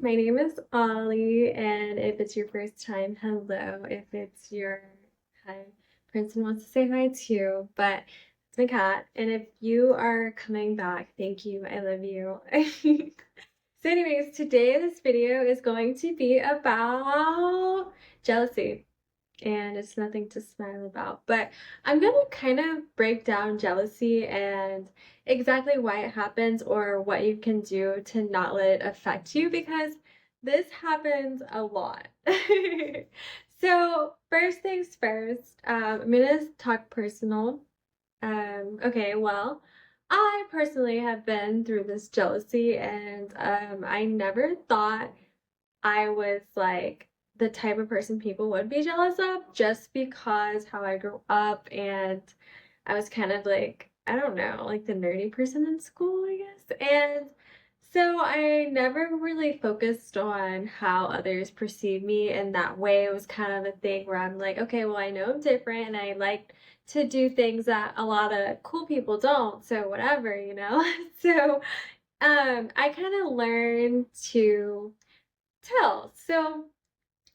my name is Ollie, and if it's your first time, hello. If it's your hi, Princeton wants to say hi too, but it's my cat. And if you are coming back, thank you. I love you. So, anyways, today this video is going to be about jealousy, and it's nothing to smile about. But I'm gonna kind of break down jealousy and exactly why it happens or what you can do to not let it affect you because this happens a lot. So, first things first, I'm gonna talk personal. Okay, well, I personally have been through this jealousy, and I never thought I was like the type of person people would be jealous of just because how I grew up and I was kind of like, I don't know, like the nerdy person in school, I guess. And so I never really focused on how others perceive me in that way. It was kind of a thing where I'm like, okay, well, I know I'm different and I like to do things that a lot of cool people don't. So whatever, you know? So I kind of learned to tell. So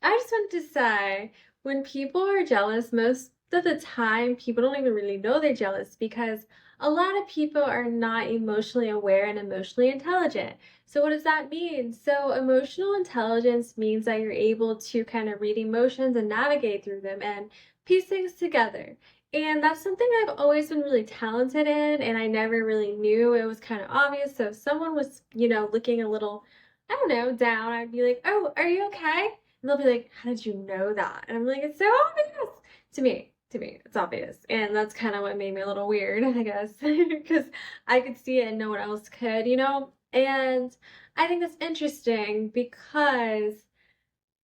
I just wanted to say when people are jealous, most of the time, people don't even really know they're jealous because a lot of people are not emotionally aware and emotionally intelligent. So, what does that mean? So, emotional intelligence means that you're able to kind of read emotions and navigate through them and piece things together. And that's something I've always been really talented in, and I never really knew. It was kind of obvious. So, if someone was, looking a little, I don't know, down, I'd be like, oh, are you okay? And they'll be like, how did you know that? And I'm like, it's so obvious to me. To me, it's obvious. And that's kind of what made me a little weird, I guess, because I could see it and no one else could. And I think that's interesting because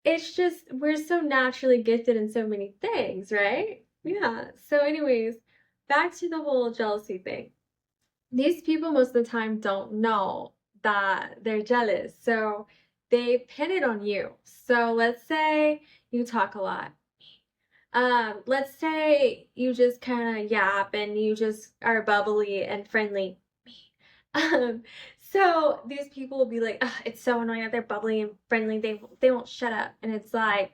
it's just, we're so naturally gifted in so many things, right? Yeah. So, anyways, back to the whole jealousy thing. These people most of the time don't know that they're jealous. So they pin it on you. So let's say you talk a lot. Let's say you just kind of yap and you just are bubbly and friendly. Um, so these people will be like, "Ugh, it's so annoying that they're bubbly and friendly. They won't shut up." And it's like,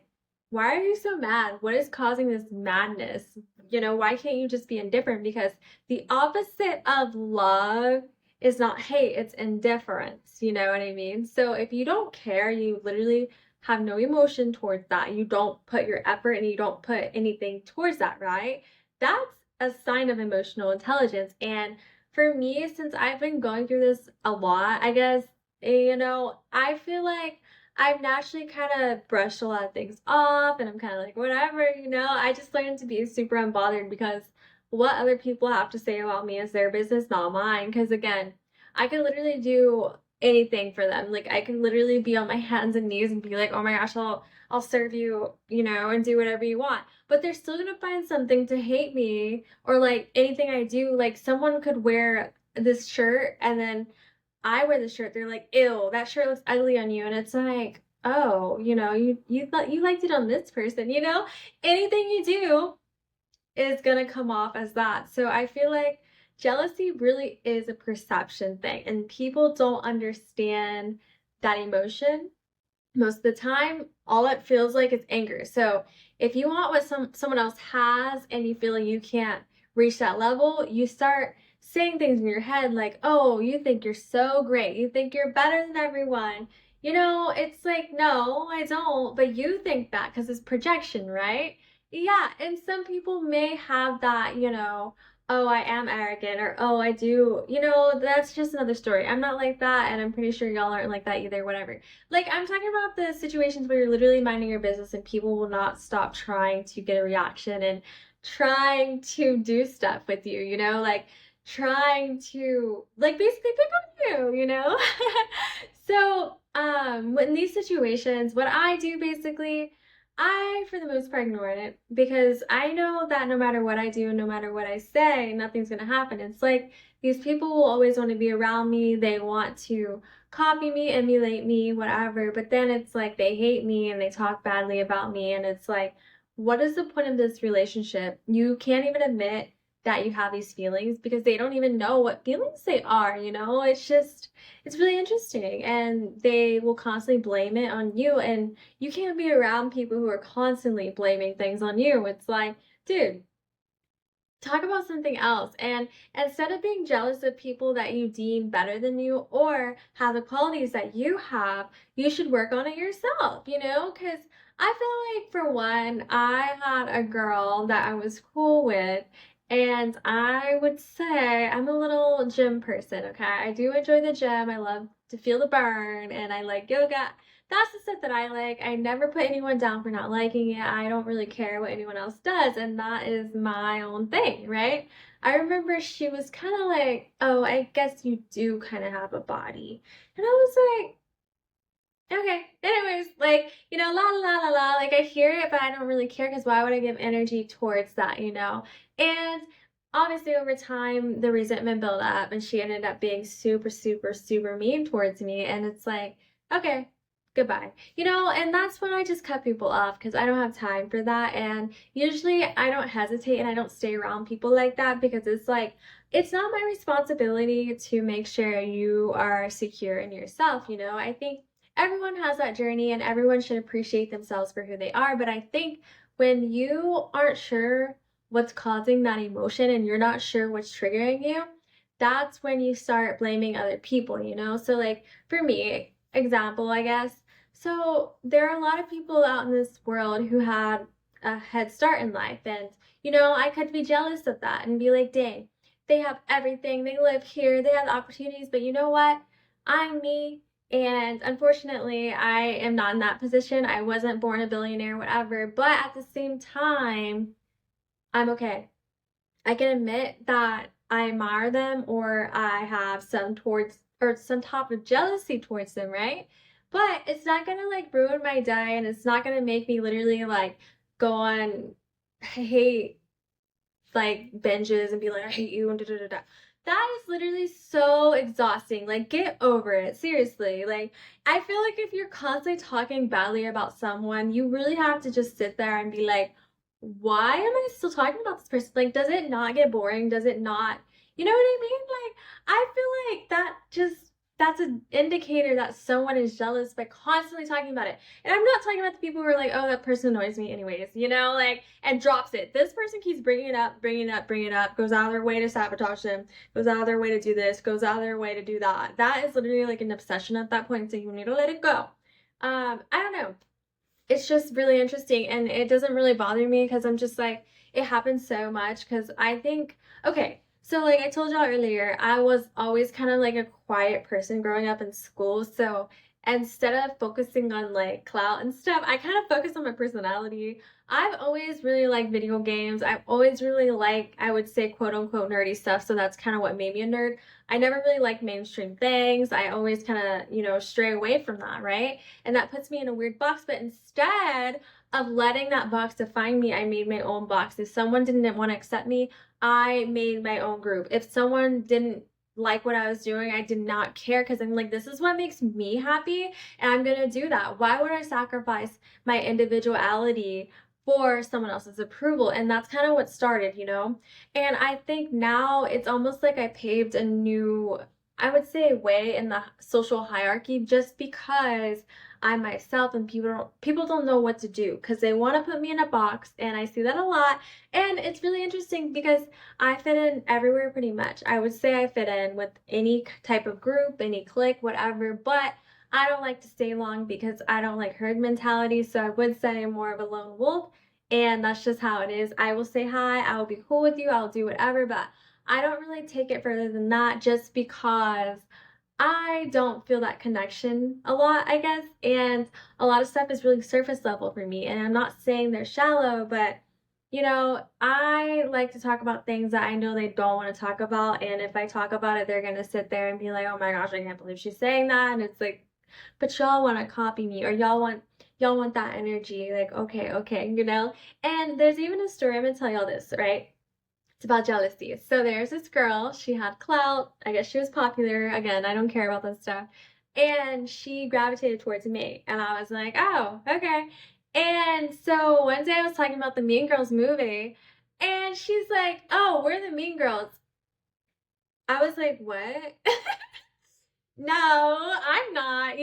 why are you so mad? What is causing this madness? Why can't you just be indifferent? Because the opposite of love is not hate, it's indifference. You know what I mean? So if you don't care, you literally have no emotion towards that. You don't put your effort and you don't put anything towards that, right? That's a sign of emotional intelligence. And for me, since I've been going through this a lot, I guess, I feel like I've naturally kind of brushed a lot of things off and I'm kind of like, whatever. I just learned to be super unbothered because what other people have to say about me is their business, not mine. Because again, I can literally do anything for them. Like, I can literally be on my hands and knees and be like, oh my gosh, I'll serve you, and do whatever you want. But they're still gonna find something to hate me or like anything I do. Like, someone could wear this shirt and then I wear the shirt, they're like, ew, that shirt looks ugly on you. And it's like, oh, you thought you liked it on this person. Anything you do is gonna come off as that. So I feel like jealousy really is a perception thing, and people don't understand that emotion. Most of the time, all it feels like is anger. So if you want what someone else has and you feel like you can't reach that level, you start saying things in your head like, oh, you think you're so great. You think you're better than everyone. It's like, no, I don't, but you think that because it's projection, right? Yeah, and some people may have that, oh, I am arrogant, or oh, I do, that's just another story. I'm not like that, and I'm pretty sure y'all aren't like that either, whatever. Like, I'm talking about the situations where you're literally minding your business and people will not stop trying to get a reaction and trying to do stuff with you, like trying to, like, basically pick on you. So, in these situations, what I do basically, I, for the most part, ignore it because I know that no matter what I do, no matter what I say, nothing's gonna happen. It's like these people will always want to be around me. They want to copy me, emulate me, whatever. But then it's like they hate me and they talk badly about me. And it's like, what is the point of this relationship? You can't even admit that you have these feelings because they don't even know what feelings they are, you know? It's really interesting. And they will constantly blame it on you. And you can't be around people who are constantly blaming things on you. It's like, dude, talk about something else. And instead of being jealous of people that you deem better than you or have the qualities that you have, you should work on it yourself, you know? Because I feel like, for one, I had a girl that I was cool with. And I would say I'm a little gym person, okay? I do enjoy the gym. I love to feel the burn and I like yoga. That's the stuff that I like. I never put anyone down for not liking it. I don't really care what anyone else does, and that is my own thing, right? I remember she was kind of like, "Oh, I guess you do kind of have a body." And I was like, okay. Anyways, like, la la la la la. Like, I hear it, but I don't really care because why would I give energy towards that, you know? And obviously, over time, the resentment built up, and she ended up being super, super, super mean towards me. And it's like, okay, goodbye. And that's when I just cut people off because I don't have time for that. And usually, I don't hesitate and I don't stay around people like that because it's like, it's not my responsibility to make sure you are secure in yourself, you know? I think everyone has that journey and everyone should appreciate themselves for who they are. But I think when you aren't sure what's causing that emotion and you're not sure what's triggering you, that's when you start blaming other people, you know? So, like, for me, example, I guess. So, there are a lot of people out in this world who had a head start in life. And, I could be jealous of that and be like, dang, they have everything. They live here. They have opportunities. But you know what? I'm me. And unfortunately, I am not in that position. I wasn't born a billionaire, whatever. But at the same time, I'm okay. I can admit that I admire them or I have some type of jealousy towards them, right? But it's not gonna like ruin my day and it's not gonna make me literally like go on hate like binges and be like, I hate you and da da da da. That is literally so exhausting. Like, get over it. Seriously. Like, I feel like if you're constantly talking badly about someone, you really have to just sit there and be like, why am I still talking about this person? Like, does it not get boring? Does it not, you know what I mean? Like, I feel like that's an indicator that someone is jealous by constantly talking about it. And I'm not talking about the people who are like, oh, that person annoys me anyways, like, and drops it. This person keeps bringing it up, bringing it up, bringing it up, goes out of their way to sabotage them, goes out of their way to do this, goes out of their way to do that. That is literally like an obsession at that point, so you need to let it go. I don't know. It's just really interesting and it doesn't really bother me because I'm just like, it happens so much because I think, okay, so like I told y'all earlier, I was always kind of like a quiet person growing up in school. So instead of focusing on like clout and stuff, I kind of focus on my personality. I've always really liked video games. I've always really liked, I would say, quote unquote nerdy stuff. So that's kind of what made me a nerd. I never really liked mainstream things. I always kind of, stray away from that, right? And that puts me in a weird box. But instead of letting that box define me, I made my own box. If someone didn't want to accept me, I made my own group. If someone didn't like what I was doing, I did not care because I'm like, this is what makes me happy, and I'm gonna do that. Why would I sacrifice my individuality for someone else's approval? And that's kind of what started, And I think now it's almost like I paved a new, I would say, way in the social hierarchy just because I'm myself and people don't know what to do because they want to put me in a box, and I see that a lot. And it's really interesting because I fit in everywhere pretty much. I would say I fit in with any type of group, any clique, whatever, but I don't like to stay long because I don't like herd mentality. So I would say I'm more of a lone wolf, and that's just how it is. I will say hi, I will be cool with you, I'll do whatever, but I don't really take it further than that just because I don't feel that connection a lot, I guess. And a lot of stuff is really surface level for me. And I'm not saying they're shallow, but I like to talk about things that I know they don't want to talk about. And if I talk about it, they're going to sit there and be like, oh my gosh, I can't believe she's saying that. And it's like, but y'all want to copy me or y'all want that energy. Like, okay, okay. And there's even a story, I'm going to tell y'all this, right? It's about jealousy. So there's this girl, she had clout. I guess she was popular. Again, I don't care about that stuff. And she gravitated towards me. And I was like, oh, okay. And so one day I was talking about the Mean Girls movie. And she's like, oh, we're the mean girls. I was like, what? No, I'm not.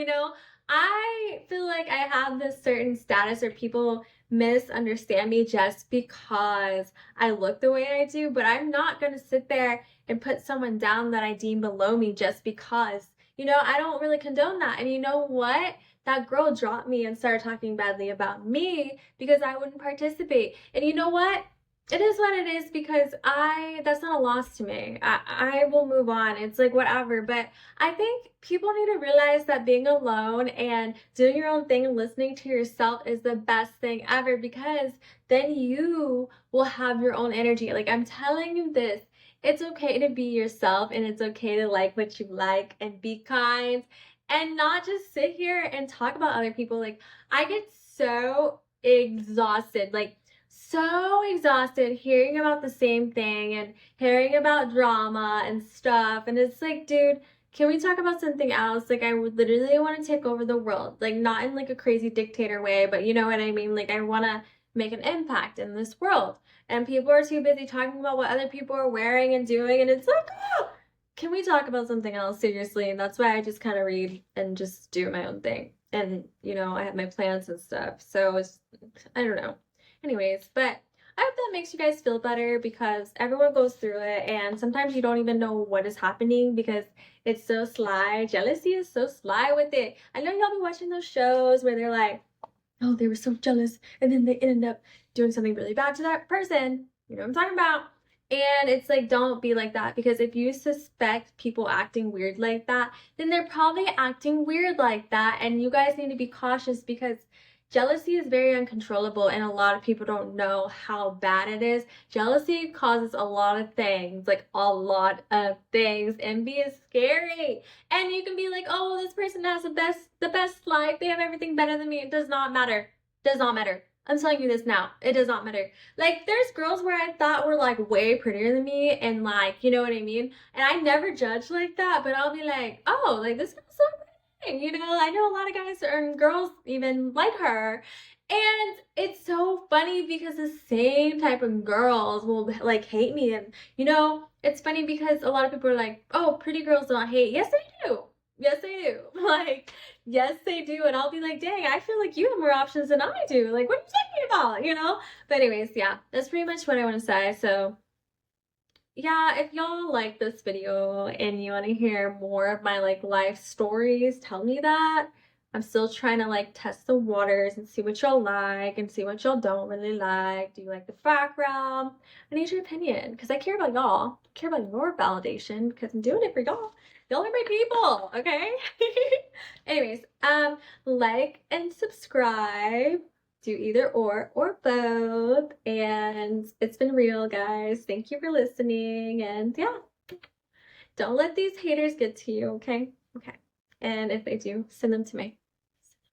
I feel like I have this certain status where people misunderstand me just because I look the way I do, but I'm not going to sit there and put someone down that I deem below me just because. I don't really condone that. And you know what? That girl dropped me and started talking badly about me because I wouldn't participate. And you know what? It is what it is because that's not a loss to me. I will move on. It's like whatever. But I think people need to realize that being alone and doing your own thing and listening to yourself is the best thing ever because then you will have your own energy. Like I'm telling you this, it's okay to be yourself and it's okay to like what you like and be kind and not just sit here and talk about other people. Like I get so exhausted. Like so exhausted hearing about the same thing and hearing about drama and stuff. And it's like, dude, can we talk about something else? Like, I would literally want to take over the world. Like, not in like a crazy dictator way, but you know what I mean? Like, I want to make an impact in this world. And people are too busy talking about what other people are wearing and doing. And it's like, oh, can we talk about something else seriously? And that's why I just kind of read and just do my own thing. And, I have my plans and stuff. So I don't know. Anyways, but I hope that makes you guys feel better because everyone goes through it and sometimes you don't even know what is happening because it's so sly. Jealousy is so sly with it. I know y'all be watching those shows where they're like, oh, they were so jealous and then they ended up doing something really bad to that person. You know what I'm talking about? And it's like, don't be like that because if you suspect people acting weird like that, then they're probably acting weird like that. And you guys need to be cautious because jealousy is very uncontrollable and a lot of people don't know how bad it is. Jealousy causes a lot of things, like a lot of things. Envy is scary. And you can be like, oh, well, this person has the best life. They have everything better than me. It does not matter. Does not matter. I'm telling you this now. It does not matter. Like, there's girls where I thought were like way prettier than me and like, you know what I mean? And I never judge like that, but I'll be like, oh, like this girl's so I know a lot of guys and girls even like her. And it's so funny because the same type of girls will like hate me. And it's funny because a lot of people are like, oh, pretty girls don't hate. Yes, they do. Yes, they do. Like, yes, they do. And I'll be like, dang, I feel like you have more options than I do. Like, what are you talking about? But anyways, yeah, that's pretty much what I want to say. So yeah, if y'all like this video and you want to hear more of my like life stories, tell me that. I'm still trying to like test the waters and see what y'all like and see what y'all don't really like. Do you like the background? I need your opinion because I care about y'all. I care about your validation because I'm doing it for y'all. Y'all are my people, okay? Anyways, like and subscribe. Do either or both. And it's been real, guys. Thank you for listening. And yeah, don't let these haters get to you, okay? Okay. And if they do, send them to me.